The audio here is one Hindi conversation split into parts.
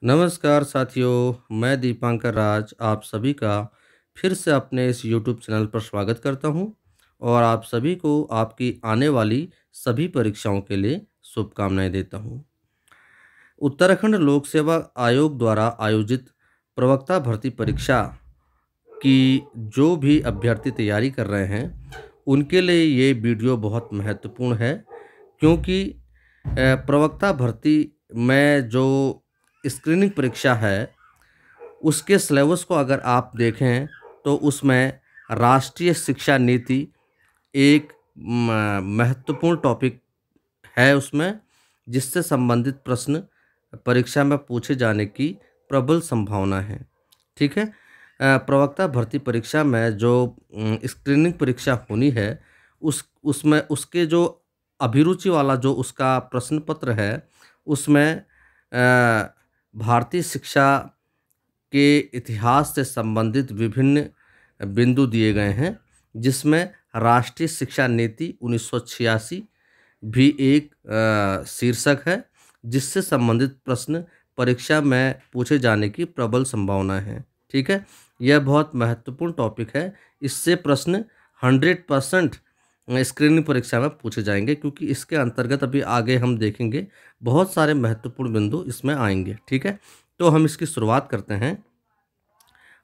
नमस्कार साथियों, मैं दीपांकर राज आप सभी का फिर से अपने इस YouTube चैनल पर स्वागत करता हूं और आप सभी को आपकी आने वाली सभी परीक्षाओं के लिए शुभकामनाएं देता हूं। उत्तराखंड लोक सेवा आयोग द्वारा आयोजित प्रवक्ता भर्ती परीक्षा की जो भी अभ्यर्थी तैयारी कर रहे हैं, उनके लिए ये वीडियो बहुत महत्वपूर्ण है क्योंकि प्रवक्ता भर्ती में जो स्क्रीनिंग परीक्षा है उसके सिलेबस को अगर आप देखें तो उसमें राष्ट्रीय शिक्षा नीति एक महत्वपूर्ण टॉपिक है उसमें, जिससे संबंधित प्रश्न परीक्षा में पूछे जाने की प्रबल संभावना है। ठीक है। प्रवक्ता भर्ती परीक्षा में जो स्क्रीनिंग परीक्षा होनी है उसमें उसके जो अभिरुचि वाला जो उसका प्रश्न पत्र है उसमें भारतीय शिक्षा के इतिहास से संबंधित विभिन्न बिंदु दिए गए हैं, जिसमें राष्ट्रीय शिक्षा नीति 1986 भी एक शीर्षक है, जिससे संबंधित प्रश्न परीक्षा में पूछे जाने की प्रबल संभावना है। ठीक है, यह बहुत महत्वपूर्ण टॉपिक है। इससे प्रश्न 100% स्क्रीनिंग परीक्षा में पूछे जाएंगे, क्योंकि इसके अंतर्गत अभी आगे हम देखेंगे बहुत सारे महत्वपूर्ण बिंदु इसमें आएंगे। ठीक है, तो हम इसकी शुरुआत करते हैं।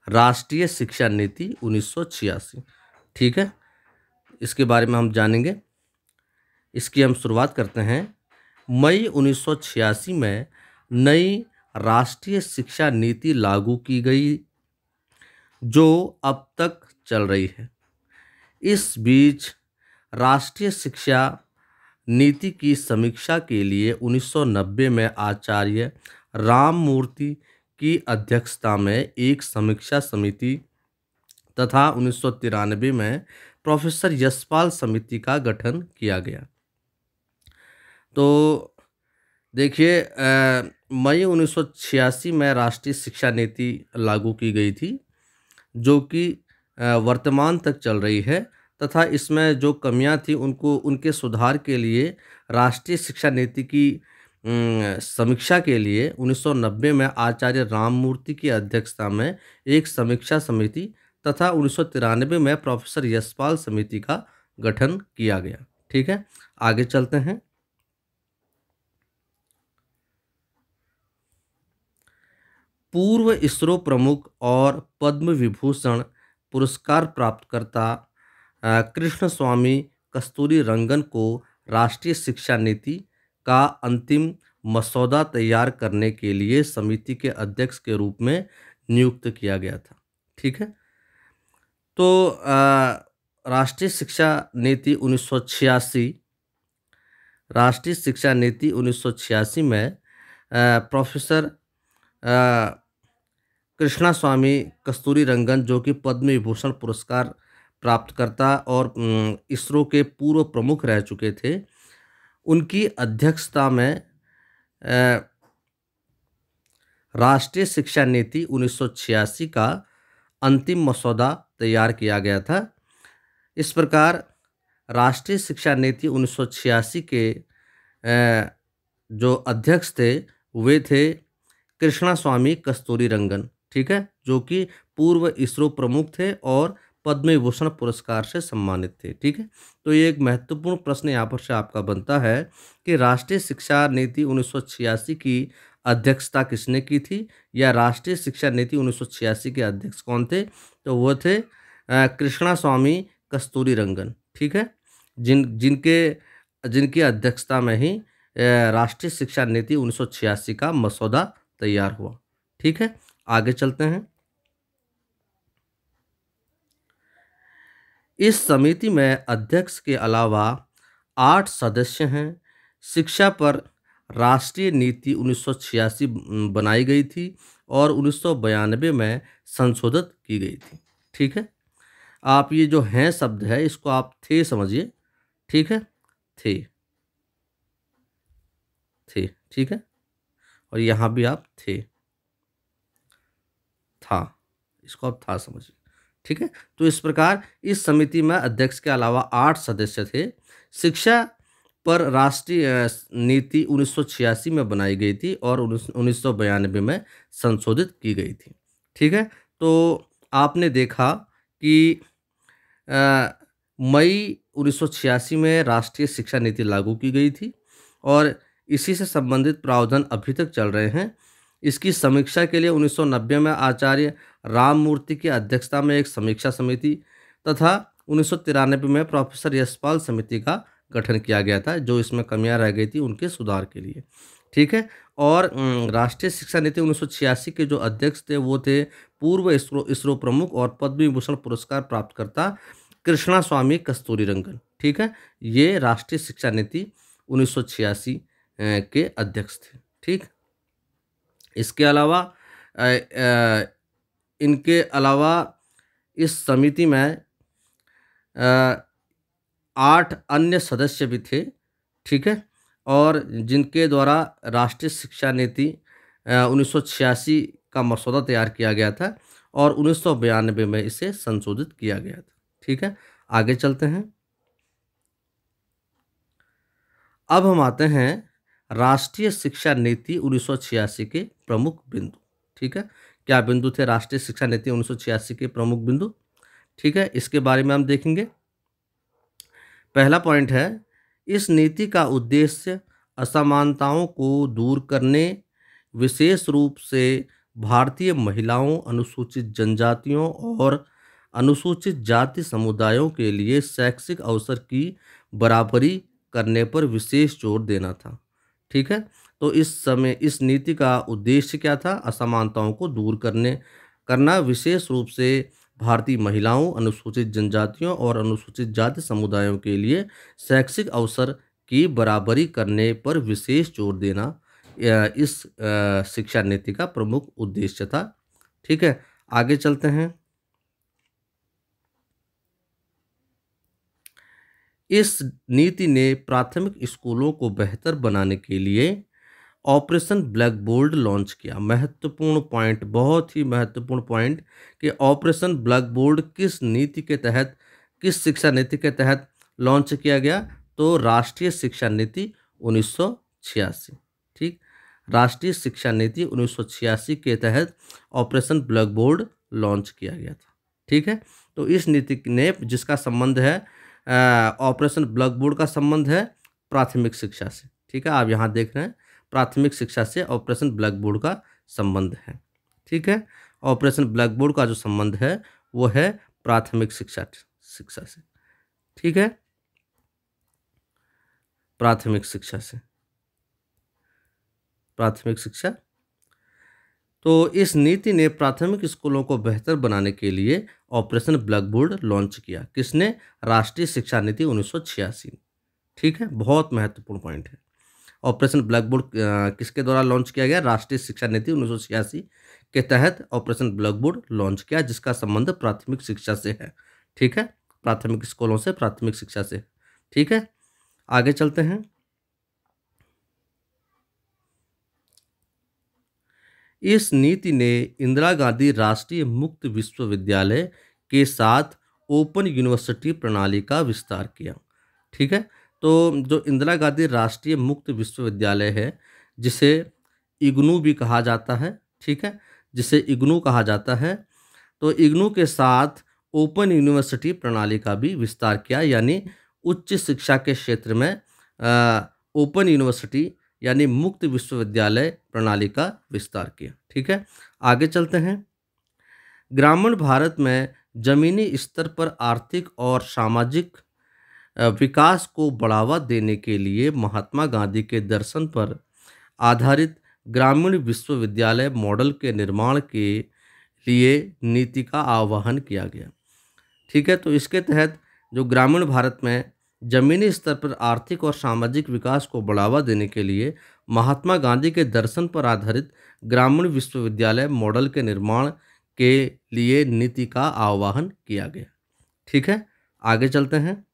राष्ट्रीय शिक्षा नीति 1986। ठीक है, इसके बारे में हम जानेंगे। इसकी हम शुरुआत करते हैं। मई 1986 में नई राष्ट्रीय शिक्षा नीति लागू की गई, जो अब तक चल रही है। इस बीच राष्ट्रीय शिक्षा नीति की समीक्षा के लिए 1990 में आचार्य राममूर्ति की अध्यक्षता में एक समीक्षा समिति तथा 1993 में प्रोफेसर यशपाल समिति का गठन किया गया। तो देखिए, मई 1986 में राष्ट्रीय शिक्षा नीति लागू की गई थी, जो कि वर्तमान तक चल रही है, तथा इसमें जो कमियां थी उनके सुधार के लिए राष्ट्रीय शिक्षा नीति की समीक्षा के लिए 1990 में आचार्य राममूर्ति की अध्यक्षता में एक समीक्षा समिति तथा 1993 में प्रोफेसर यशपाल समिति का गठन किया गया। ठीक है, आगे चलते हैं। पूर्व इसरो प्रमुख और पद्म विभूषण पुरस्कार प्राप्तकर्ता कृष्ण स्वामी कस्तूरी रंगन को राष्ट्रीय शिक्षा नीति का अंतिम मसौदा तैयार करने के लिए समिति के अध्यक्ष के रूप में नियुक्त किया गया था। ठीक है, तो राष्ट्रीय शिक्षा नीति 1986 राष्ट्रीय शिक्षा नीति 1986 में प्रोफेसर कृष्णा स्वामी कस्तूरी रंगन, जो कि पद्म विभूषण पुरस्कार प्राप्तकर्ता और इसरो के पूर्व प्रमुख रह चुके थे, उनकी अध्यक्षता में राष्ट्रीय शिक्षा नीति 1986 का अंतिम मसौदा तैयार किया गया था। इस प्रकार राष्ट्रीय शिक्षा नीति 1986 के जो अध्यक्ष थे वे थे कृष्णा स्वामी कस्तूरी रंगन। ठीक है, जो कि पूर्व इसरो प्रमुख थे और पद्म विभूषण पुरस्कार से सम्मानित थे। ठीक है, तो ये एक महत्वपूर्ण प्रश्न यहाँ पर से आपका बनता है कि राष्ट्रीय शिक्षा नीति 1986 की अध्यक्षता किसने की थी, या राष्ट्रीय शिक्षा नीति 1986 के अध्यक्ष कौन थे? तो वो थे कृष्णा स्वामी कस्तूरी रंगन। ठीक है, जिनकी अध्यक्षता में ही राष्ट्रीय शिक्षा नीति 1986 का मसौदा तैयार हुआ। ठीक है, आगे चलते हैं। इस समिति में अध्यक्ष के अलावा 8 सदस्य हैं। शिक्षा पर राष्ट्रीय नीति 1986 बनाई गई थी और 1992 में संशोधित की गई थी। ठीक है, आप ये जो हैं शब्द है इसको आप थे समझिए। ठीक है, थे। ठीक है, और यहाँ भी आप थे, था, इसको आप था समझिए। ठीक है, तो इस प्रकार इस समिति में अध्यक्ष के अलावा 8 सदस्य थे। शिक्षा पर राष्ट्रीय नीति 1986 में बनाई गई थी और 1992 में संशोधित की गई थी। ठीक है, तो आपने देखा कि मई 1986 में राष्ट्रीय शिक्षा नीति लागू की गई थी और इसी से संबंधित प्रावधान अभी तक चल रहे हैं। इसकी समीक्षा के लिए 1990 में आचार्य राममूर्ति की अध्यक्षता में एक समीक्षा समिति तथा 1993 में प्रोफेसर यशपाल समिति का गठन किया गया था, जो इसमें कमियां रह गई थी उनके सुधार के लिए। ठीक है, और राष्ट्रीय शिक्षा नीति 1986 के जो अध्यक्ष थे वो थे पूर्व इसरो प्रमुख और पद्म विभूषण पुरस्कार प्राप्तकर्ता कृष्णा स्वामी कस्तूरीरंगन। ठीक है, ये राष्ट्रीय शिक्षा नीति 1986 के अध्यक्ष थे। ठीक, इसके अलावा इनके अलावा इस समिति में 8 अन्य सदस्य भी थे। ठीक है, और जिनके द्वारा राष्ट्रीय शिक्षा नीति 1986 का मसौदा तैयार किया गया था और 1992 में इसे संशोधित किया गया था। ठीक है, आगे चलते हैं। अब हम आते हैं राष्ट्रीय शिक्षा नीति 1986 के प्रमुख बिंदु। ठीक है, क्या बिंदु थे राष्ट्रीय शिक्षा नीति 1986 के प्रमुख बिंदु? ठीक है, इसके बारे में हम देखेंगे। पहला पॉइंट है, इस नीति का उद्देश्य असमानताओं को दूर करने, विशेष रूप से भारतीय महिलाओं, अनुसूचित जनजातियों और अनुसूचित जाति समुदायों के लिए शैक्षिक अवसर की बराबरी करने पर विशेष जोर देना था। ठीक है, तो इस नीति का उद्देश्य क्या था? असमानताओं को दूर करना, विशेष रूप से भारतीय महिलाओं, अनुसूचित जनजातियों और अनुसूचित जाति समुदायों के लिए शैक्षिक अवसर की बराबरी करने पर विशेष जोर देना इस शिक्षा नीति का प्रमुख उद्देश्य था। ठीक है, आगे चलते हैं। इस नीति ने प्राथमिक स्कूलों को बेहतर बनाने के लिए ऑपरेशन ब्लैक बोर्ड लॉन्च किया। महत्वपूर्ण पॉइंट, बहुत ही महत्वपूर्ण पॉइंट, कि ऑपरेशन ब्लैक बोर्ड किस नीति के तहत, किस शिक्षा नीति के तहत लॉन्च किया गया? तो राष्ट्रीय शिक्षा नीति 1986। ठीक, राष्ट्रीय शिक्षा नीति 1986 के तहत ऑपरेशन ब्लैक बोर्ड लॉन्च किया गया था। ठीक है, तो इस नीति ने, जिसका संबंध है ऑपरेशन ब्लैक बोर्ड का संबंध है प्राथमिक शिक्षा से। ठीक है, आप यहाँ देख रहे हैं प्राथमिक शिक्षा से ऑपरेशन ब्लैक बोर्ड का संबंध है। ठीक है, ऑपरेशन ब्लैक बोर्ड का जो संबंध है वो है प्राथमिक शिक्षा से। ठीक है, प्राथमिक शिक्षा से, प्राथमिक शिक्षा। तो इस नीति ने प्राथमिक स्कूलों को बेहतर बनाने के लिए ऑपरेशन ब्लैक बोर्ड लॉन्च किया। किसने? राष्ट्रीय शिक्षा नीति 1986। ठीक है, बहुत महत्वपूर्ण पॉइंट है। ऑपरेशन ब्लैक बोर्ड किसके द्वारा लॉन्च किया गया? राष्ट्रीय शिक्षा नीति 1986 के तहत ऑपरेशन ब्लैक बोर्ड लॉन्च किया, जिसका संबंध प्राथमिक शिक्षा से है। ठीक है, प्राथमिक स्कूलों से, प्राथमिक शिक्षा से। ठीक है, आगे चलते हैं। इस नीति ने इंदिरा गांधी राष्ट्रीय मुक्त विश्वविद्यालय के साथ ओपन यूनिवर्सिटी प्रणाली का विस्तार किया। ठीक है, तो जो इंदिरा गांधी राष्ट्रीय मुक्त विश्वविद्यालय है, जिसे इग्नू भी कहा जाता है, ठीक है, जिसे इग्नू कहा जाता है, तो इग्नू के साथ ओपन यूनिवर्सिटी प्रणाली का भी विस्तार किया, यानी उच्च शिक्षा के क्षेत्र में ओपन यूनिवर्सिटी यानी मुक्त विश्वविद्यालय प्रणाली का विस्तार किया। ठीक है, आगे चलते हैं। ग्रामीण भारत में जमीनी स्तर पर आर्थिक और सामाजिक विकास को बढ़ावा देने के लिए महात्मा गांधी के दर्शन पर आधारित ग्रामीण विश्वविद्यालय मॉडल के निर्माण के लिए नीति का आह्वान किया गया। ठीक है, तो इसके तहत जो ग्रामीण भारत में जमीनी स्तर पर आर्थिक और सामाजिक विकास को बढ़ावा देने के लिए महात्मा गांधी के दर्शन पर आधारित ग्रामीण विश्वविद्यालय मॉडल के निर्माण के लिए नीति का आह्वान किया गया। ठीक है, आगे चलते हैं।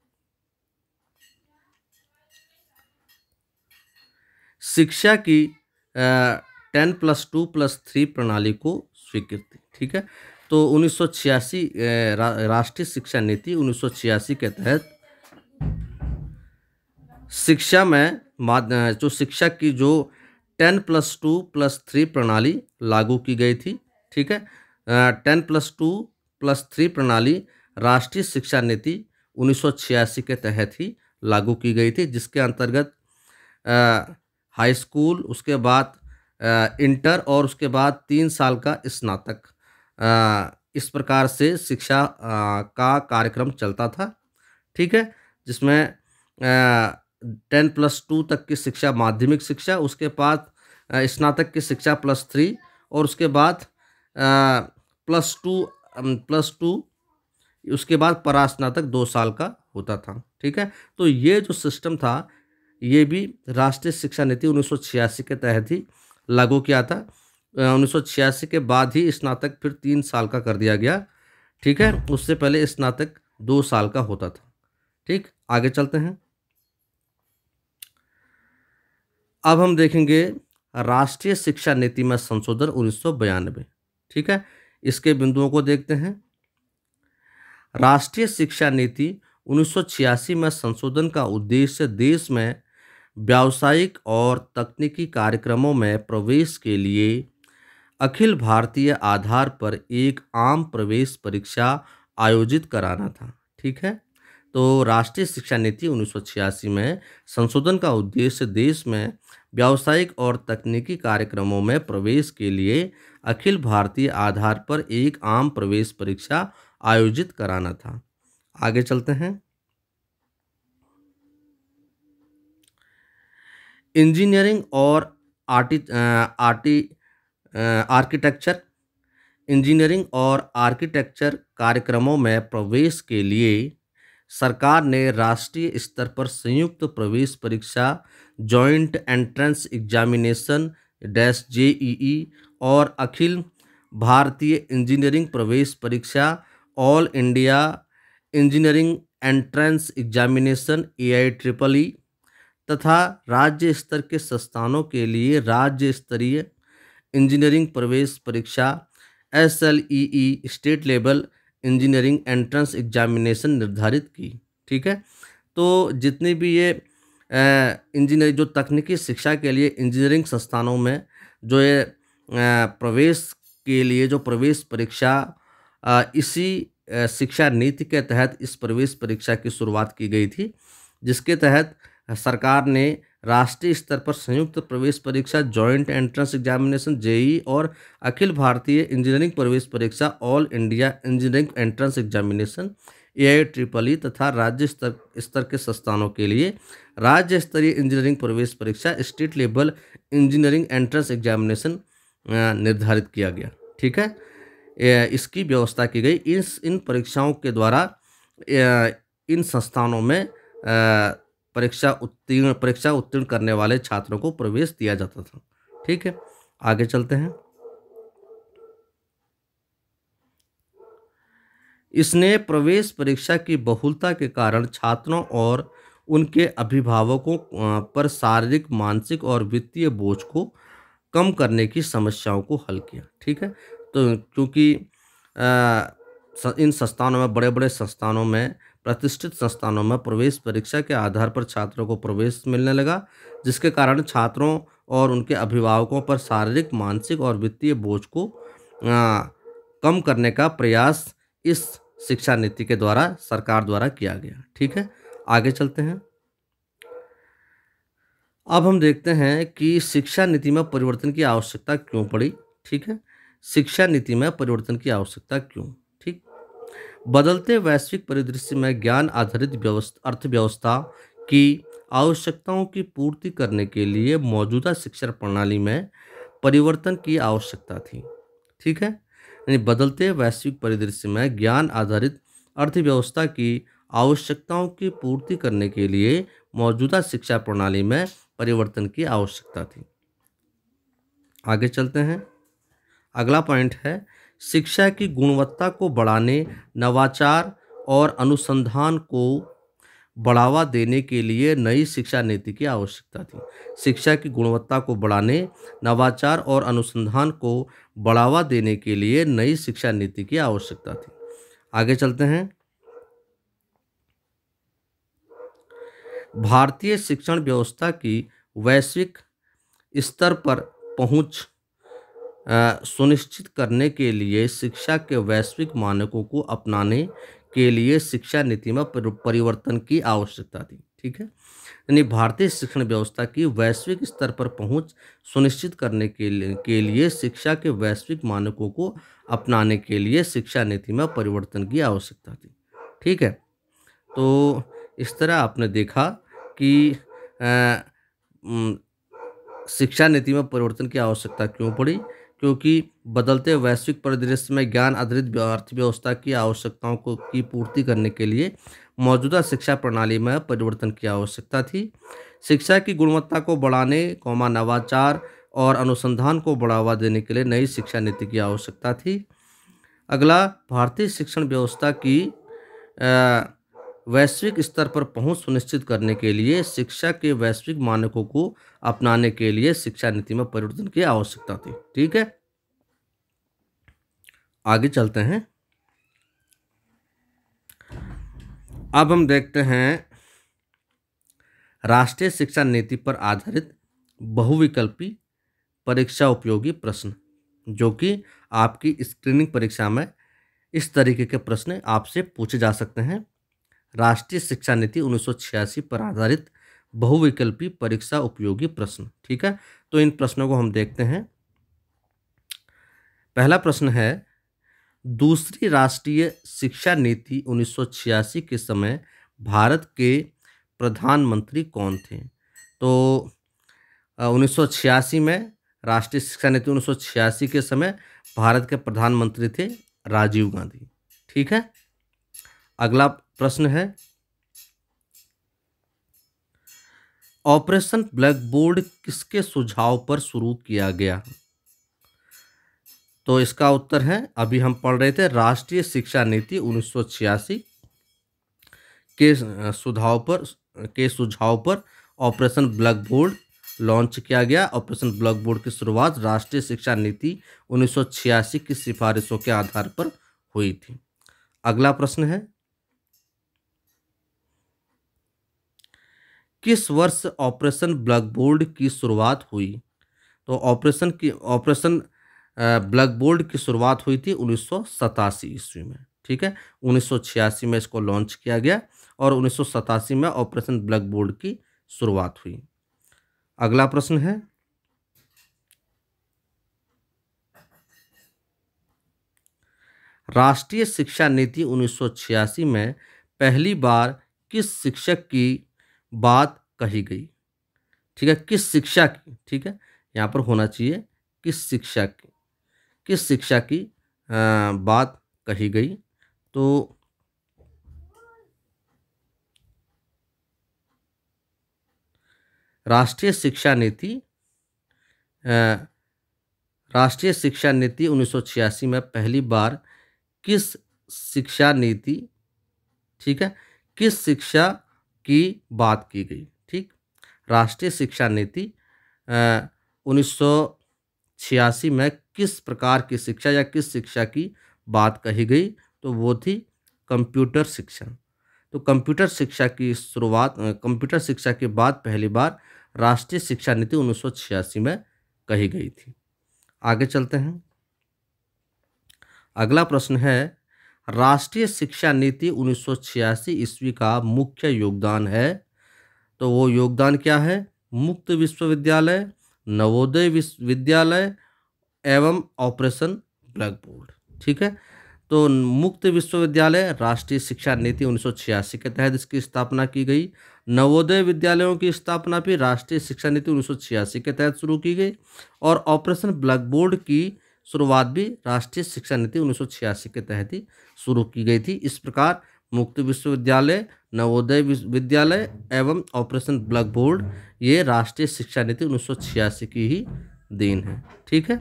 शिक्षा की 10+2+3 प्रणाली को स्वीकृति। ठीक है, तो 1986 राष्ट्रीय शिक्षा नीति 1986 के तहत शिक्षा में जो शिक्षा की जो 10+2+3 प्रणाली लागू की गई थी। ठीक है, 10+2+3 प्रणाली राष्ट्रीय शिक्षा नीति 1986 के तहत ही लागू की गई थी, जिसके अंतर्गत हाई स्कूल, उसके बाद इंटर और उसके बाद 3 साल का स्नातक, इस प्रकार से शिक्षा का कार्यक्रम चलता था। ठीक है, जिसमें 10+2 तक की शिक्षा माध्यमिक शिक्षा, उसके बाद स्नातक की शिक्षा +3 और उसके बाद प्लस टू उसके बाद परास्नातक 2 साल का होता था। ठीक है, तो ये जो सिस्टम था ये भी राष्ट्रीय शिक्षा नीति 1986 के तहत ही लागू किया था। 1986 के बाद ही स्नातक फिर 3 साल का कर दिया गया। ठीक है, उससे पहले स्नातक 2 साल का होता था। ठीक, आगे चलते हैं। अब हम देखेंगे राष्ट्रीय शिक्षा नीति में संशोधन 1992। ठीक है, इसके बिंदुओं को देखते हैं। राष्ट्रीय शिक्षा नीति 1986 में संशोधन का उद्देश्य देश में व्यावसायिक और तकनीकी कार्यक्रमों में प्रवेश के लिए अखिल भारतीय आधार पर एक आम प्रवेश परीक्षा आयोजित कराना था। ठीक है, तो राष्ट्रीय शिक्षा नीति 1986 में संशोधन का उद्देश्य देश में व्यावसायिक और तकनीकी कार्यक्रमों में प्रवेश के लिए अखिल भारतीय आधार पर एक आम प्रवेश परीक्षा आयोजित कराना था। आगे चलते हैं। इंजीनियरिंग और आर्किटेक्चर इंजीनियरिंग और आर्किटेक्चर कार्यक्रमों में प्रवेश के लिए सरकार ने राष्ट्रीय स्तर पर संयुक्त प्रवेश परीक्षा जॉइंट एंट्रेंस एग्जामिनेशन जेईई और अखिल भारतीय इंजीनियरिंग प्रवेश परीक्षा all India engineering entrance examination AIEEE तथा राज्य स्तर के संस्थानों के लिए राज्य स्तरीय इंजीनियरिंग प्रवेश परीक्षा SLEE state level engineering entrance examination निर्धारित की। ठीक है, तो जितनी भी ये इंजीनियरिंग जो तकनीकी शिक्षा के लिए इंजीनियरिंग संस्थानों में जो ये प्रवेश के लिए जो प्रवेश परीक्षा इसी शिक्षा नीति के तहत इस प्रवेश परीक्षा की शुरुआत की गई थी, जिसके तहत सरकार ने राष्ट्रीय स्तर पर संयुक्त प्रवेश परीक्षा जॉइंट एंट्रेंस एग्जामिनेशन जेईई और अखिल भारतीय इंजीनियरिंग प्रवेश परीक्षा all India engineering entrance examination AIEEE तथा राज्य स्तर के संस्थानों के लिए राज्य स्तरीय इंजीनियरिंग प्रवेश परीक्षा state level engineering entrance examination निर्धारित किया गया। ठीक है, इसकी व्यवस्था की गई। इन परीक्षाओं के द्वारा इन संस्थानों में परीक्षा उत्तीर्ण करने वाले छात्रों को प्रवेश दिया जाता था। ठीक है, आगे चलते हैं। इसने प्रवेश परीक्षा की बहुलता के कारण छात्रों और उनके अभिभावकों पर शारीरिक, मानसिक और वित्तीय बोझ को कम करने की समस्याओं को हल किया। ठीक है, तो क्योंकि इन संस्थानों में, बड़े बड़े संस्थानों में, प्रतिष्ठित संस्थानों में प्रवेश परीक्षा के आधार पर छात्रों को प्रवेश मिलने लगा, जिसके कारण छात्रों और उनके अभिभावकों पर शारीरिक, मानसिक और वित्तीय बोझ को कम करने का प्रयास इस शिक्षा नीति के द्वारा सरकार द्वारा किया गया। ठीक है, आगे चलते हैं। अब हम देखते हैं कि शिक्षा नीति में परिवर्तन की आवश्यकता क्यों पड़ी। ठीक है, शिक्षा नीति में परिवर्तन की आवश्यकता क्यों। ठीक, बदलते वैश्विक परिदृश्य में ज्ञान आधारित अर्थव्यवस्था की आवश्यकताओं की पूर्ति करने के लिए मौजूदा शिक्षा प्रणाली में परिवर्तन की आवश्यकता थी। ठीक है, यानी बदलते वैश्विक परिदृश्य में ज्ञान आधारित अर्थव्यवस्था की आवश्यकताओं की पूर्ति करने के लिए मौजूदा शिक्षा प्रणाली में परिवर्तन की आवश्यकता थी। आगे चलते हैं। अगला पॉइंट है शिक्षा की गुणवत्ता को बढ़ाने, नवाचार और अनुसंधान को बढ़ावा देने के लिए नई शिक्षा नीति की आवश्यकता थी। शिक्षा की गुणवत्ता को बढ़ाने, नवाचार और अनुसंधान को बढ़ावा देने के लिए नई शिक्षा नीति की आवश्यकता थी। आगे चलते हैं। भारतीय शिक्षण व्यवस्था की वैश्विक स्तर पर पहुंच सुनिश्चित करने के लिए शिक्षा के वैश्विक मानकों को अपनाने के लिए शिक्षा नीति में परिवर्तन की आवश्यकता थी। ठीक है, यानी भारतीय शिक्षण व्यवस्था की वैश्विक स्तर पर पहुंच सुनिश्चित करने के लिए शिक्षा के वैश्विक मानकों को अपनाने के लिए शिक्षा नीति में परिवर्तन की आवश्यकता थी। ठीक है, तो इस तरह आपने देखा कि शिक्षा नीति में परिवर्तन की आवश्यकता क्यों पड़ी, क्योंकि बदलते वैश्विक परिदृश्य में ज्ञान आधारित अर्थव्यवस्था की आवश्यकताओं की पूर्ति करने के लिए मौजूदा शिक्षा प्रणाली में परिवर्तन की आवश्यकता थी। शिक्षा की गुणवत्ता को बढ़ाने, नवाचार और अनुसंधान को बढ़ावा देने के लिए नई शिक्षा नीति की आवश्यकता थी। अगला, भारतीय शिक्षण व्यवस्था की वैश्विक स्तर पर पहुंच सुनिश्चित करने के लिए शिक्षा के वैश्विक मानकों को अपनाने के लिए शिक्षा नीति में परिवर्तन की आवश्यकता थी। ठीक है, आगे चलते हैं। अब हम देखते हैं राष्ट्रीय शिक्षा नीति पर आधारित बहुविकल्पी परीक्षा उपयोगी प्रश्न, जो कि आपकी स्क्रीनिंग परीक्षा में इस तरीके के प्रश्न आपसे पूछे जा सकते हैं। राष्ट्रीय शिक्षा नीति 1986 पर आधारित बहुविकल्पी परीक्षा उपयोगी प्रश्न। ठीक है, तो इन प्रश्नों को हम देखते हैं। पहला प्रश्न है, दूसरी राष्ट्रीय शिक्षा नीति 1986 के समय भारत के प्रधानमंत्री कौन थे? तो 1986 में राष्ट्रीय शिक्षा नीति 1986 के समय भारत के प्रधानमंत्री थे राजीव गांधी। ठीक है, अगला प्रश्न है, ऑपरेशन ब्लैक बोर्ड किसके सुझाव पर शुरू किया गया? तो इसका उत्तर है, अभी हम पढ़ रहे थे, राष्ट्रीय शिक्षा नीति 1986 के सुझाव पर ऑपरेशन ब्लैक बोर्ड लॉन्च किया गया। ऑपरेशन ब्लैक बोर्ड की शुरुआत राष्ट्रीय शिक्षा नीति 1986 की सिफारिशों के आधार पर हुई थी। अगला प्रश्न है, किस वर्ष ऑपरेशन ब्लैक बोर्ड की शुरुआत हुई? तो ऑपरेशन ब्लैक बोर्ड की शुरुआत हुई थी 1987 ईस्वी में। ठीक है, 1986 में इसको लॉन्च किया गया और 1987 में ऑपरेशन ब्लैक बोर्ड की शुरुआत हुई। अगला प्रश्न है, राष्ट्रीय शिक्षा नीति 1986 में पहली बार किस शिक्षक की बात कही गई? ठीक है, किस शिक्षा की, ठीक है, यहाँ पर होना चाहिए किस शिक्षा की बात कही गई। तो राष्ट्रीय शिक्षा नीति 1986 में पहली बार किस शिक्षा नीति, ठीक है, किस शिक्षा की बात की गई? ठीक, राष्ट्रीय शिक्षा नीति 1986 में किस प्रकार की शिक्षा या किस शिक्षा की बात कही गई? तो वो थी कंप्यूटर शिक्षा। तो कंप्यूटर शिक्षा के बाद पहली बार राष्ट्रीय शिक्षा नीति 1986 में कही गई थी। आगे चलते हैं। अगला प्रश्न है, राष्ट्रीय शिक्षा नीति 1986 ईस्वी का मुख्य योगदान है। तो वो योगदान क्या है? मुक्त विश्वविद्यालय, नवोदय विद्यालय एवं ऑपरेशन ब्लैक बोर्ड। ठीक है, तो मुक्त विश्वविद्यालय राष्ट्रीय शिक्षा नीति 1986 के तहत इसकी स्थापना की गई। नवोदय विद्यालयों की स्थापना भी राष्ट्रीय शिक्षा नीति 1986 के तहत शुरू की गई और ऑपरेशन ब्लैक बोर्ड की शुरुआत भी राष्ट्रीय शिक्षा नीति 1986 के तहत ही शुरू की गई थी। इस प्रकार मुक्त विश्वविद्यालय, नवोदय विद्यालय एवं ऑपरेशन ब्लैक बोर्ड ये राष्ट्रीय शिक्षा नीति 1986 की ही देन है। ठीक है,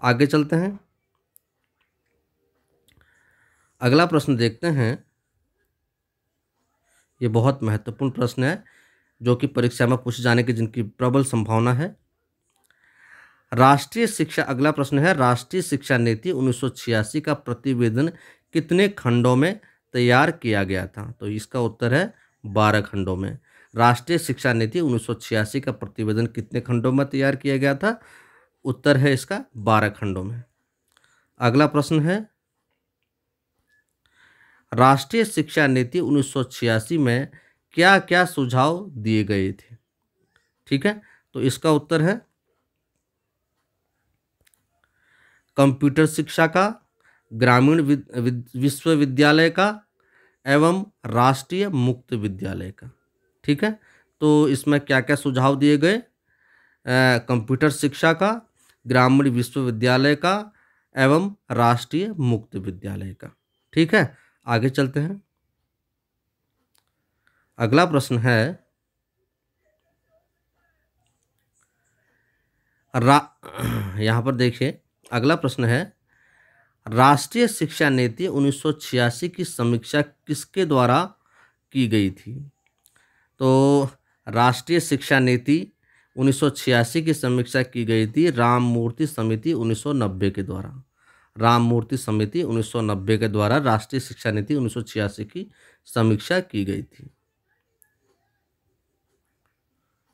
आगे चलते हैं। अगला प्रश्न देखते हैं। ये बहुत महत्वपूर्ण प्रश्न है जो कि परीक्षा में पूछे जाने की जिनकी प्रबल संभावना है। अगला प्रश्न है, राष्ट्रीय शिक्षा नीति 1986 का प्रतिवेदन कितने खंडों में तैयार किया गया था? तो इसका उत्तर है 12 खंडों में। राष्ट्रीय शिक्षा नीति 1986 का प्रतिवेदन कितने खंडों में तैयार किया गया था? उत्तर है इसका 12 खंडों में। अगला प्रश्न है, राष्ट्रीय शिक्षा नीति 1986 में क्या क्या सुझाव दिए गए थे? ठीक है, तो इसका उत्तर है कंप्यूटर शिक्षा का, ग्रामीण विश्वविद्यालय का एवं राष्ट्रीय मुक्त विद्यालय का। ठीक है, तो इसमें क्या क्या सुझाव दिए गए? कंप्यूटर शिक्षा का, ग्रामीण विश्वविद्यालय का एवं राष्ट्रीय मुक्त विद्यालय का। ठीक है, आगे चलते हैं। अगला प्रश्न है, यहाँ पर देखिए, अगला प्रश्न है, राष्ट्रीय शिक्षा नीति 1986 की समीक्षा किसके द्वारा की गई थी? तो राष्ट्रीय शिक्षा नीति 1986 की समीक्षा की गई थी राममूर्ति समिति 1990 के द्वारा। राममूर्ति समिति 1990 के द्वारा राष्ट्रीय शिक्षा नीति 1986 की समीक्षा की गई थी।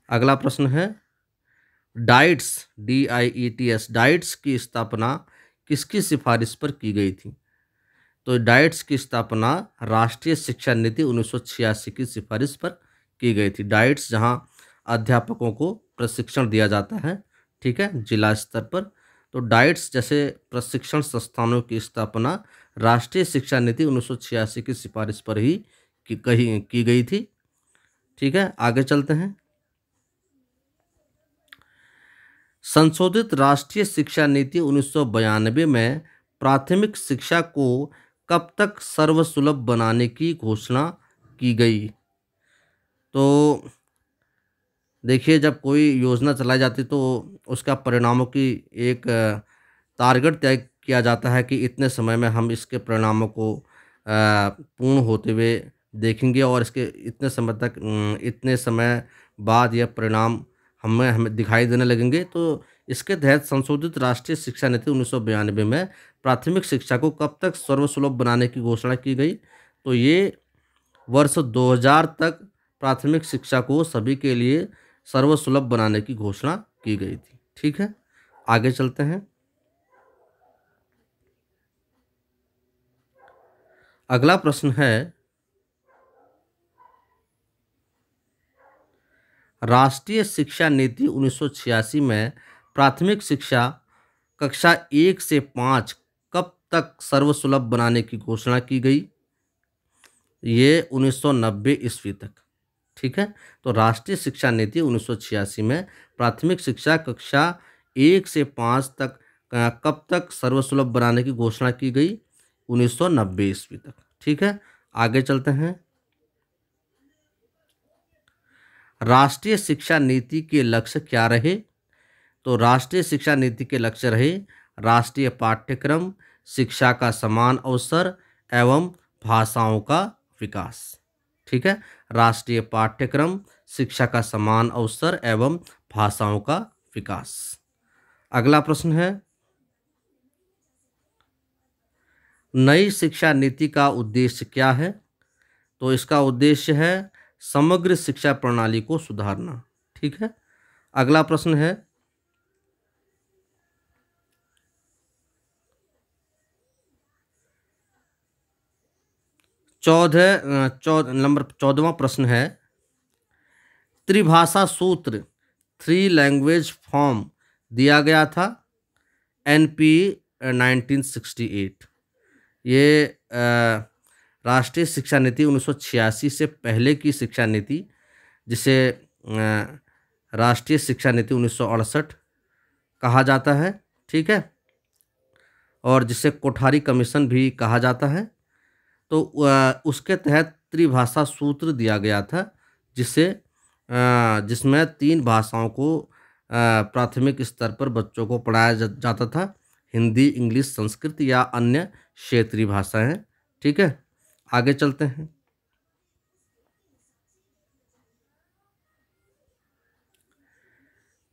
अगला प्रश्न है, डाइट्स DIETS डाइट्स की स्थापना किसकी सिफारिश पर की गई थी? तो डाइट्स की स्थापना राष्ट्रीय शिक्षा नीति 1986 की सिफारिश पर की गई थी। डाइट्स जहां अध्यापकों को प्रशिक्षण दिया जाता है, ठीक है, जिला स्तर पर, तो डाइट्स जैसे प्रशिक्षण संस्थानों की स्थापना राष्ट्रीय शिक्षा नीति 1986 की सिफारिश पर ही की गई थी। ठीक है, आगे चलते हैं। संशोधित राष्ट्रीय शिक्षा नीति 1992 में प्राथमिक शिक्षा को कब तक सर्वसुलभ बनाने की घोषणा की गई? तो देखिए, जब कोई योजना चलाई जाती तो उसका परिणामों की एक टारगेट तय किया जाता है कि इतने समय में हम इसके परिणामों को पूर्ण होते हुए देखेंगे और इसके इतने समय तक इतने समय बाद यह परिणाम हमें दिखाई देने लगेंगे। तो इसके तहत संशोधित राष्ट्रीय शिक्षा नीति 1992 में प्राथमिक शिक्षा को कब तक सर्वसुलभ बनाने की घोषणा की गई? तो ये वर्ष 2000 तक प्राथमिक शिक्षा को सभी के लिए सर्वसुलभ बनाने की घोषणा की गई थी। ठीक है, आगे चलते हैं। अगला प्रश्न है, राष्ट्रीय शिक्षा नीति 1986 में प्राथमिक शिक्षा कक्षा 1 से 5 कब तक सर्वसुलभ बनाने की घोषणा की गई? ये 1990 ईस्वी तक। ठीक है, तो राष्ट्रीय शिक्षा नीति 1986 में प्राथमिक शिक्षा कक्षा 1 से 5 तक कब तक सर्वसुलभ बनाने की घोषणा की गई? 1990 ईस्वी तक। ठीक है, आगे चलते हैं। राष्ट्रीय शिक्षा नीति के लक्ष्य क्या रहे? तो राष्ट्रीय शिक्षा नीति के लक्ष्य रहे राष्ट्रीय पाठ्यक्रम, शिक्षा का समान अवसर एवं भाषाओं का विकास। ठीक है, राष्ट्रीय पाठ्यक्रम, शिक्षा का समान अवसर एवं भाषाओं का विकास। अगला प्रश्न है, नई शिक्षा नीति का उद्देश्य क्या है? तो इसका उद्देश्य है समग्र शिक्षा प्रणाली को सुधारना। ठीक है, अगला प्रश्न है, 14वां प्रश्न है, त्रिभाषा सूत्र 3 लैंग्वेज फॉर्म दिया गया था NP 1968। ये राष्ट्रीय शिक्षा नीति 1986 से पहले की शिक्षा नीति, जिसे राष्ट्रीय शिक्षा नीति 1968 कहा जाता है। ठीक है, और जिसे कोठारी कमीशन भी कहा जाता है। तो उसके तहत त्रिभाषा सूत्र दिया गया था, जिसमें 3 भाषाओं को प्राथमिक स्तर पर बच्चों को पढ़ाया जाता था, हिंदी, इंग्लिश, संस्कृत या अन्य क्षेत्रीय भाषाएं। ठीक है, आगे चलते हैं।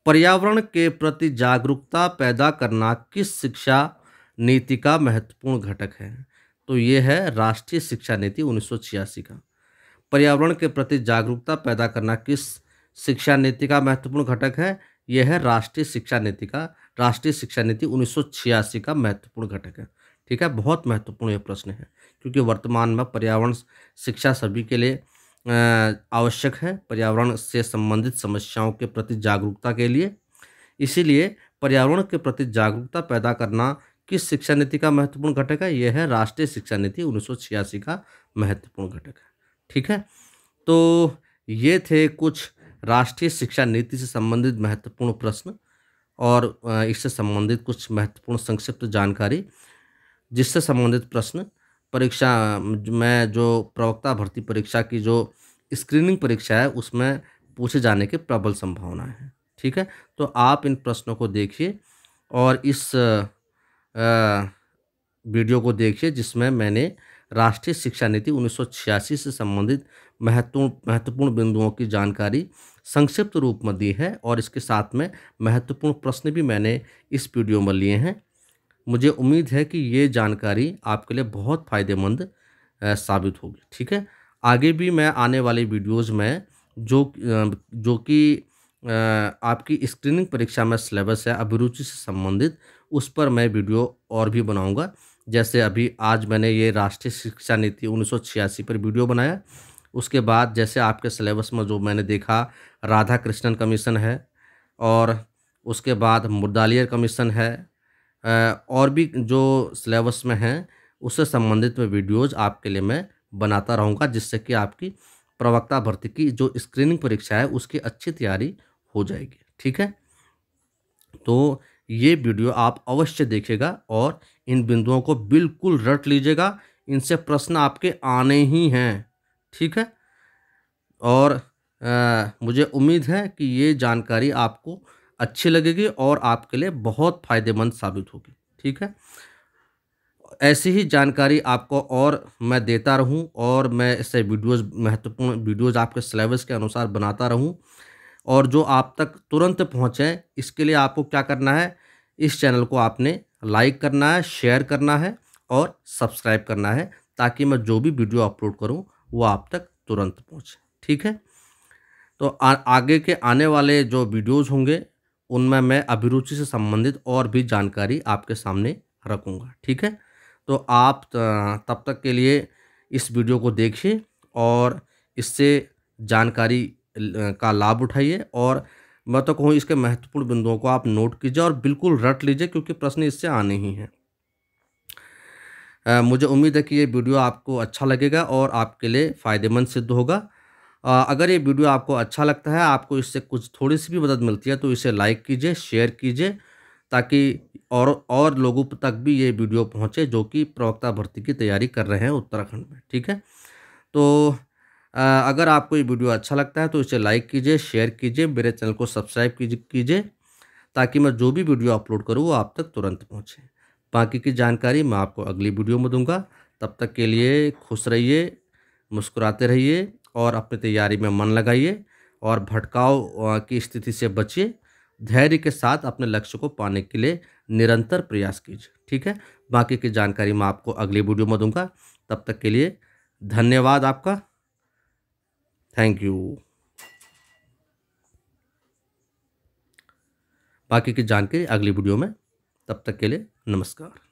पर्यावरण के प्रति जागरूकता पैदा करना किस शिक्षा नीति का महत्वपूर्ण घटक है? तो ये है राष्ट्रीय शिक्षा नीति 1986 का। पर्यावरण के प्रति जागरूकता पैदा करना किस शिक्षा नीति का महत्वपूर्ण घटक है? यह है राष्ट्रीय शिक्षा नीति 1986 का महत्वपूर्ण घटक है। ठीक है, बहुत महत्वपूर्ण ये प्रश्न है, क्योंकि वर्तमान में पर्यावरण शिक्षा सभी के लिए आवश्यक है, पर्यावरण से संबंधित समस्याओं के प्रति जागरूकता के लिए। इसीलिए पर्यावरण के प्रति जागरूकता पैदा करना किस शिक्षा नीति का महत्वपूर्ण घटक है? यह है राष्ट्रीय शिक्षा नीति 1986 का महत्वपूर्ण घटक है। ठीक है, तो ये थे कुछ राष्ट्रीय शिक्षा नीति से संबंधित महत्वपूर्ण प्रश्न और इससे संबंधित कुछ महत्वपूर्ण संक्षिप्त जानकारी, जिससे संबंधित प्रश्न परीक्षा में जो प्रवक्ता भर्ती परीक्षा की जो स्क्रीनिंग परीक्षा है उसमें पूछे जाने की प्रबल संभावनाएं हैं। ठीक है, तो आप इन प्रश्नों को देखिए और इस वीडियो को देखिए, जिसमें मैंने राष्ट्रीय शिक्षा नीति 1986 से संबंधित महत्वपूर्ण बिंदुओं की जानकारी संक्षिप्त रूप में दी है और इसके साथ में महत्वपूर्ण प्रश्न भी मैंने इस वीडियो में लिए हैं। मुझे उम्मीद है कि ये जानकारी आपके लिए बहुत फ़ायदेमंद साबित होगी। ठीक है, आगे भी मैं आने वाले वीडियोज़ में जो कि आपकी स्क्रीनिंग परीक्षा में सिलेबस है अभिरुचि से संबंधित, उस पर मैं वीडियो और भी बनाऊंगा। जैसे अभी आज मैंने ये राष्ट्रीय शिक्षा नीति 1986 पर वीडियो बनाया, उसके बाद जैसे आपके सिलेबस में जो मैंने देखा राधा कृष्णन कमीशन है और उसके बाद मुद्दालियर कमीशन है, और भी जो सिलेबस में हैं उससे संबंधित में वीडियोज़ आपके लिए मैं बनाता रहूँगा, जिससे कि आपकी प्रवक्ता भर्ती की जो स्क्रीनिंग परीक्षा है उसकी अच्छी तैयारी हो जाएगी। ठीक है, तो ये वीडियो आप अवश्य देखिएगा और इन बिंदुओं को बिल्कुल रट लीजिएगा, इनसे प्रश्न आपके आने ही हैं। ठीक है, और मुझे उम्मीद है कि ये जानकारी आपको अच्छी लगेगी और आपके लिए बहुत फ़ायदेमंद साबित होगी। ठीक है, ऐसी ही जानकारी आपको और मैं देता रहूं और मैं ऐसे महत्वपूर्ण वीडियोज़ आपके सिलेबस के अनुसार बनाता रहूं और जो आप तक तुरंत पहुंचे, इसके लिए आपको क्या करना है, इस चैनल को आपने लाइक करना है, शेयर करना है और सब्सक्राइब करना है, ताकि मैं जो भी वीडियो अपलोड करूं वो आप तक तुरंत पहुंचे। ठीक है, तो आगे के आने वाले जो वीडियोज़ होंगे उनमें मैं अभिरुचि से संबंधित और भी जानकारी आपके सामने रखूँगा। ठीक है, तो आप तब तक के लिए इस वीडियो को देखिए और इससे जानकारी का लाभ उठाइए और मैं तो कहूँ इसके महत्वपूर्ण बिंदुओं को आप नोट कीजिए और बिल्कुल रट लीजिए, क्योंकि प्रश्न इससे आने ही हैं। मुझे उम्मीद है कि ये वीडियो आपको अच्छा लगेगा और आपके लिए फ़ायदेमंद सिद्ध होगा। अगर ये वीडियो आपको अच्छा लगता है, आपको इससे कुछ थोड़ी सी भी मदद मिलती है, तो इसे लाइक कीजिए, शेयर कीजिए, ताकि और लोगों तक भी ये वीडियो पहुंचे जो कि प्रवक्ता भर्ती की तैयारी कर रहे हैं उत्तराखंड में। ठीक है, तो अगर आपको ये वीडियो अच्छा लगता है तो इसे लाइक कीजिए, शेयर कीजिए, मेरे चैनल को सब्सक्राइब कीजिए, ताकि मैं जो भी वीडियो अपलोड करूँ वो आप तक तुरंत पहुँचे। बाकी की जानकारी मैं आपको अगली वीडियो में दूंगा। तब तक के लिए खुश रहिए, मुस्कुराते रहिए और अपनी तैयारी में मन लगाइए और भटकाव की स्थिति से बचिए। धैर्य के साथ अपने लक्ष्य को पाने के लिए निरंतर प्रयास कीजिए। ठीक है, बाकी की जानकारी मैं आपको अगली वीडियो में दूंगा। तब तक के लिए धन्यवाद आपका। Thank you. बाकी की जानकारी अगली वीडियो में, तब तक के लिए नमस्कार।